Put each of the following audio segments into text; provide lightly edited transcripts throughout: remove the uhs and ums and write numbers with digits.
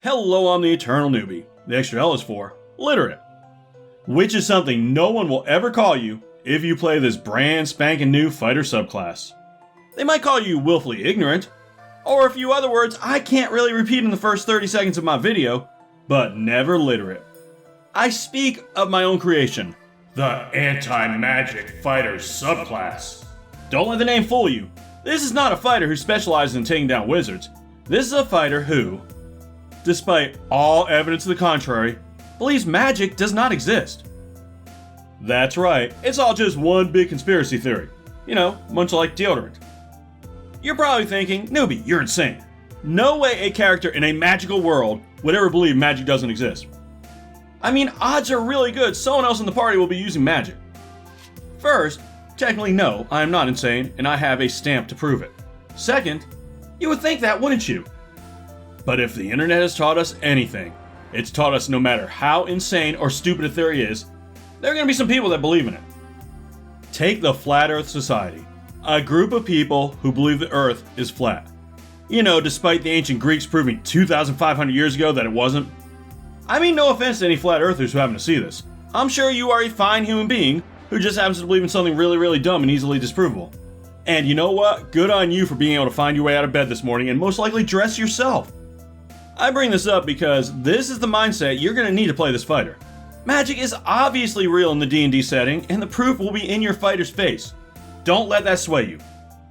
Hello, I'm the Eternal Newbie. The extra L is for literate, which is something no one will ever call you if you play this brand spanking new fighter subclass. They might call you willfully ignorant, or a few other words I can't really repeat in the first 30 seconds of my video, but never literate. I speak of my own creation, the anti-magic fighter subclass. Don't let the name fool you. This is not a fighter who specializes in taking down wizards. This is a fighter who, despite all evidence to the contrary, believes magic does not exist. That's right, it's all just one big conspiracy theory. You know, much like deodorant. You're probably thinking, Newbie, you're insane. No way a character in a magical world would ever believe magic doesn't exist. I mean, odds are really good someone else in the party will be using magic. First, technically no, I am not insane, and I have a stamp to prove it. Second, you would think that, wouldn't you? But if the internet has taught us anything, it's taught us no matter how insane or stupid a theory is, there are going to be some people that believe in it. Take the Flat Earth Society, a group of people who believe the Earth is flat. You know, despite the ancient Greeks proving 2,500 years ago that it wasn't. I mean, no offense to any flat earthers who happen to see this. I'm sure you are a fine human being who just happens to believe in something really, really dumb and easily disprovable. And you know what? Good on you for being able to find your way out of bed this morning and most likely dress yourself. I bring this up because this is the mindset you're going to need to play this fighter. Magic is obviously real in the D&D setting, and the proof will be in your fighter's face. Don't let that sway you.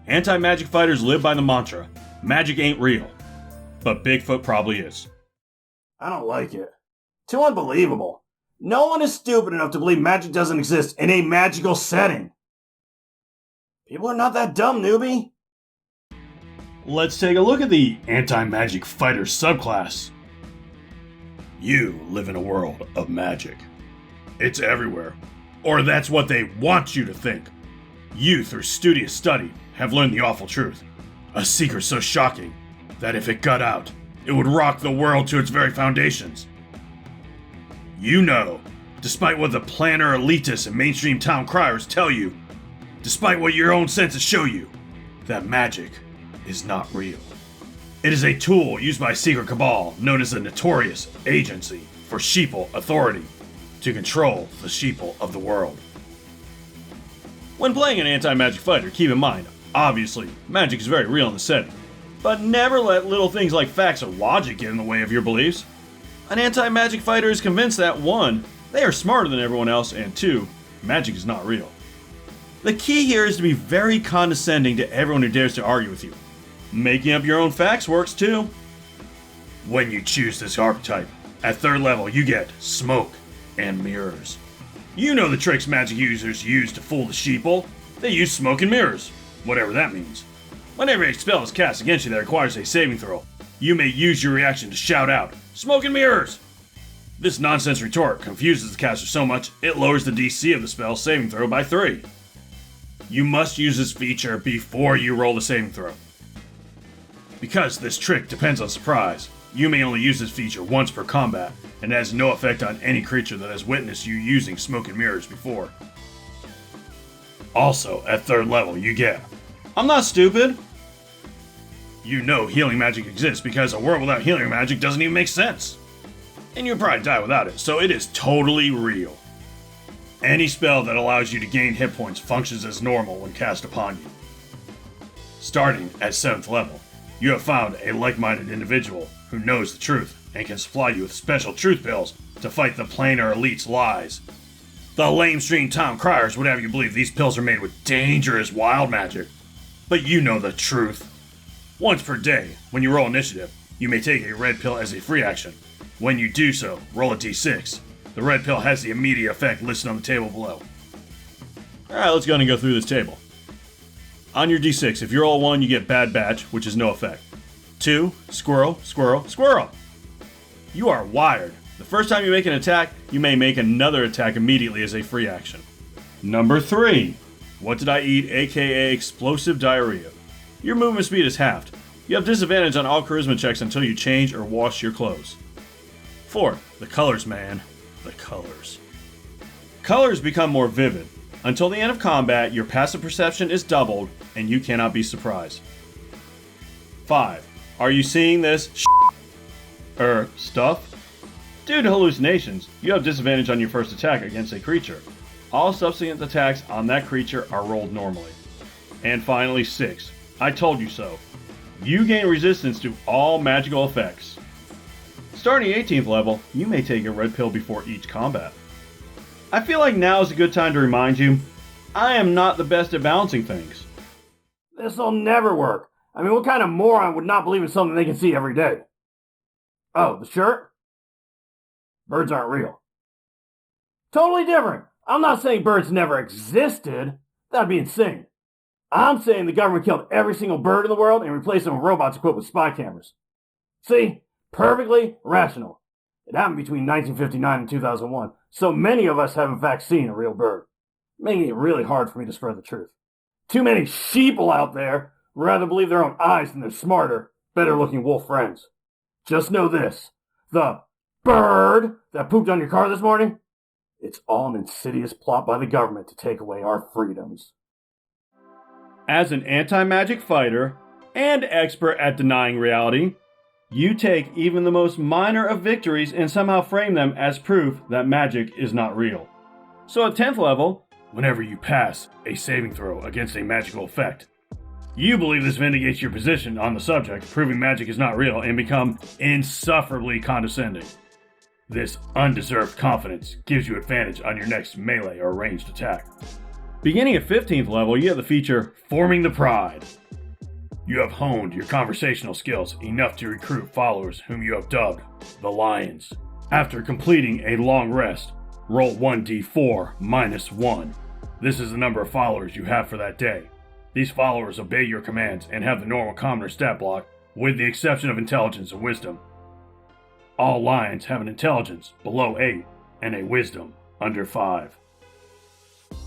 Anti-magic fighters live by the mantra, magic ain't real. But Bigfoot probably is. I don't like it. Too unbelievable. No one is stupid enough to believe magic doesn't exist in a magical setting. People are not that dumb, Newbie. Let's take a look at the anti-magic fighter subclass. You live in a world of magic. It's everywhere. Or that's what they want you to think. You, through studious study, have learned the awful truth. A secret so shocking that if it got out, it would rock the world to its very foundations. You know, despite what the planner elitists and mainstream town criers tell you, despite what your own senses show you, that magic is not real. It is a tool used by a secret cabal known as the Notorious Agency for Sheeple Authority to control the sheeple of the world. When playing an anti-magic fighter, keep in mind, obviously, magic is very real in the setting, but never let little things like facts or logic get in the way of your beliefs. An anti-magic fighter is convinced that 1, they are smarter than everyone else, and 2, magic is not real. The key here is to be very condescending to everyone who dares to argue with you. Making up your own facts works too. When you choose this archetype, at 3rd level you get smoke and mirrors. You know the tricks magic users use to fool the sheeple. They use smoke and mirrors, whatever that means. Whenever a spell is cast against you that requires a saving throw, you may use your reaction to shout out, "Smoke and mirrors!" This nonsense retort confuses the caster so much, it lowers the DC of the spell's saving throw by 3. You must use this feature before you roll the saving throw. Because this trick depends on surprise, you may only use this feature once per combat, and has no effect on any creature that has witnessed you using smoke and mirrors before. Also, at 3rd level, you get, "I'm not stupid." You know healing magic exists because a world without healing magic doesn't even make sense. And you'd probably die without it, so it is totally real. Any spell that allows you to gain hit points functions as normal when cast upon you. Starting at 7th level, you have found a like-minded individual who knows the truth and can supply you with special truth pills to fight the planar elite's lies. The lamestream town criers would have you believe these pills are made with dangerous wild magic, but you know the truth. Once per day, when you roll initiative, you may take a red pill as a free action. When you do so, roll a d6. The red pill has the immediate effect listed on the table below. Alright, let's go ahead and go through this table. On your d6, if you roll a 1, you get Bad Batch, which is no effect. 2, Squirrel, Squirrel, Squirrel. You are wired. The first time you make an attack, you may make another attack immediately as a free action. Number 3, What Did I Eat, aka Explosive Diarrhea. Your movement speed is halved. You have disadvantage on all charisma checks until you change or wash your clothes. 4, The Colors, man. The colors. Colors become more vivid. Until the end of combat, your passive perception is doubled, and you cannot be surprised. 5. Are you seeing this? Stuff? Due to hallucinations, you have disadvantage on your first attack against a creature. All subsequent attacks on that creature are rolled normally. And finally, 6. I told you so. You gain resistance to all magical effects. Starting 18th level, you may take a red pill before each combat. I feel like now is a good time to remind you, I am not the best at balancing things. This'll never work. I mean, what kind of moron would not believe in something they can see every day? Oh, the shirt? Birds aren't real. Totally different. I'm not saying birds never existed. That'd be insane. I'm saying the government killed every single bird in the world and replaced them with robots equipped with spy cameras. See? Perfectly rational. It happened between 1959 and 2001, so many of us have in fact seen a real bird, making it really hard for me to spread the truth. Too many sheeple out there would rather believe their own eyes than their smarter, better-looking wolf friends. Just know this. The bird that pooped on your car this morning? It's all an insidious plot by the government to take away our freedoms. As an anti-magic fighter and expert at denying reality, you take even the most minor of victories and somehow frame them as proof that magic is not real. So at 10th level, whenever you pass a saving throw against a magical effect, you believe this vindicates your position on the subject, proving magic is not real, and become insufferably condescending. This undeserved confidence gives you advantage on your next melee or ranged attack. Beginning at 15th level, you have the feature Forming the Pride. You have honed your conversational skills enough to recruit followers whom you have dubbed the Lions. After completing a long rest, roll 1d4 minus 1. This is the number of followers you have for that day. These followers obey your commands and have the normal commoner stat block, with the exception of intelligence and wisdom. All lions have an intelligence below 8 and a wisdom under 5.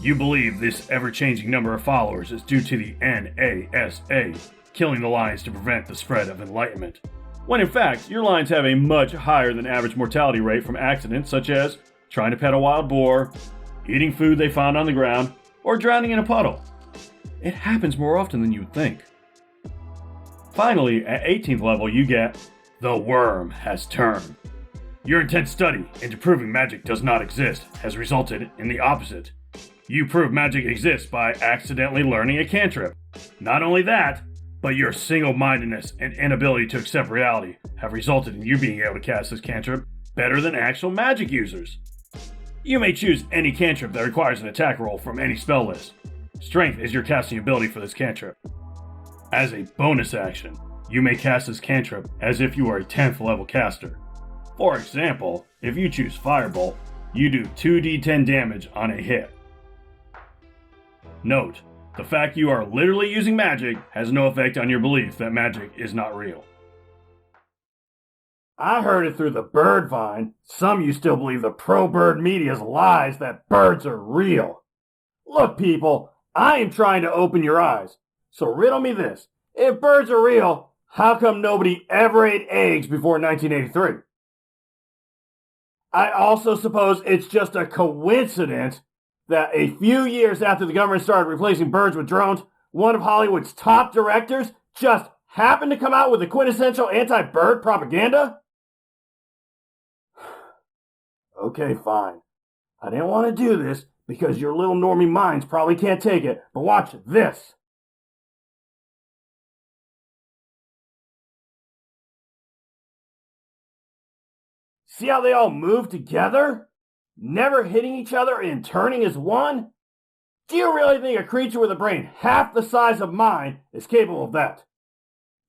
You believe this ever-changing number of followers is due to the NASA killing the lions to prevent the spread of enlightenment, when in fact your lions have a much higher than average mortality rate from accidents such as trying to pet a wild boar, eating food they found on the ground, or drowning in a puddle. It happens more often than you would think. Finally, at 18th level you get The Worm Has Turned. Your intense study into proving magic does not exist has resulted in the opposite. You prove magic exists by accidentally learning a cantrip. Not only that, but your single-mindedness and inability to accept reality have resulted in you being able to cast this cantrip better than actual magic users. You may choose any cantrip that requires an attack roll from any spell list. Strength is your casting ability for this cantrip. As a bonus action, you may cast this cantrip as if you are a 10th level caster. For example, if you choose Firebolt, you do 2d10 damage on a hit. Note, the fact you are literally using magic has no effect on your belief that magic is not real. I heard it through the bird vine. Some of you still believe the pro-bird media's lies that birds are real. Look, people, I am trying to open your eyes. So riddle me this. If birds are real, how come nobody ever ate eggs before 1983? I also suppose it's just a coincidence that a few years after the government started replacing birds with drones, one of Hollywood's top directors just happened to come out with the quintessential anti-bird propaganda? Okay, fine. I didn't want to do this because your little normie minds probably can't take it, but watch this. See how they all move together? Never hitting each other and turning as one? Do you really think a creature with a brain half the size of mine is capable of that?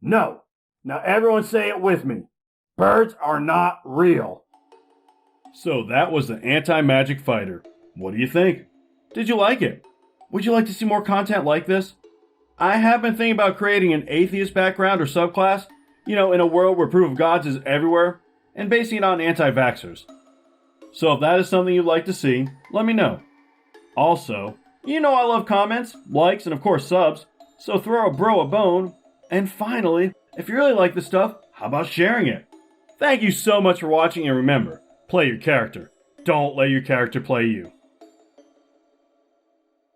No. Now everyone say it with me. Birds are not real. So that was the anti-magic fighter. What do you think? Did you like it? Would you like to see more content like this? I have been thinking about creating an atheist background or subclass, in a world where proof of gods is everywhere, and basing it on anti-vaxxers. So if that is something you'd like to see, let me know. Also, I love comments, likes, and of course subs, so throw a bro a bone. And finally, if you really like this stuff, how about sharing it? Thank you so much for watching, and remember, play your character. Don't let your character play you.